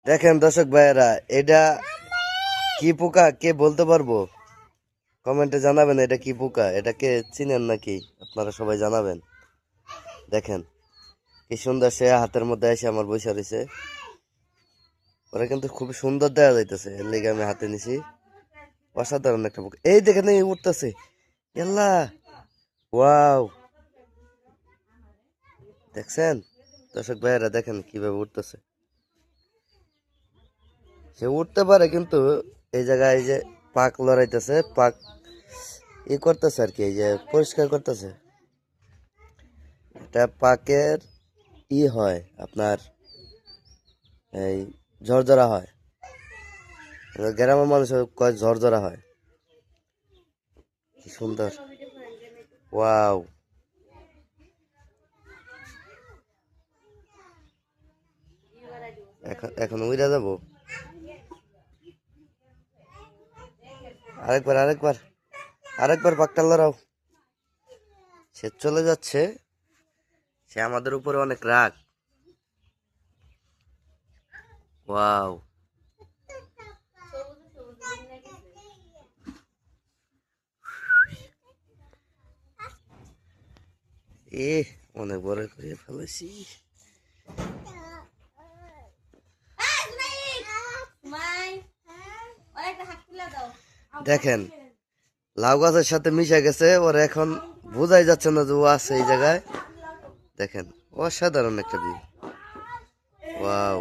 দেখেন দর্শক ভাইয়েরা, এটা কি পোকা কে বলতে পারবো? কমেন্টে জানাবেন এটা কি পোকা, এটা কে চিনেন নাকি আপনারা সবাই জানাবেন। দেখেন কি সুন্দর সে হাতের মধ্যে এসে আমার বসে রয়েছে। ওরা কিন্তু খুব সুন্দর দেখা যাইতেছে, এর লেগে আমি হাতে নিছি। অসাধারণ একটা পোকা। এই দেখেন এই উঠতেছে, এল্লা ওয়াও, দেখছেন দর্শক ভাইয়েরা, দেখেন কিভাবে উঠতেছে। সে উঠতে পারে কিন্তু এই জায়গায় এই যে পাক লড়াইতেছে, পাক করতেছে আর কি, এই যে পরিষ্কার করতেছে। এটা পাকের হয় আপনার, এই ঝরঝরা হয়, গ্রামের মানুষের কয় ঝরঝরা হয়। কি সুন্দর, ওয়াও। এখন এখন উইরা যাবো। আরেকবার আরেকবার আরেকবার পাকটা লড়াও। সে চলে যাচ্ছে, সে আমাদের উপরে অনেক রাগ। ওয়াও, এ অনেক বড় করে ফেলেছি। দেখেন লাউ গাছের সাথে মিশে গেছে, ওর এখন বোঝাই যাচ্ছে না যে ও আছে এই জায়গায়। দেখেন অসাধারণ একটা ভিউ, ওয়াও।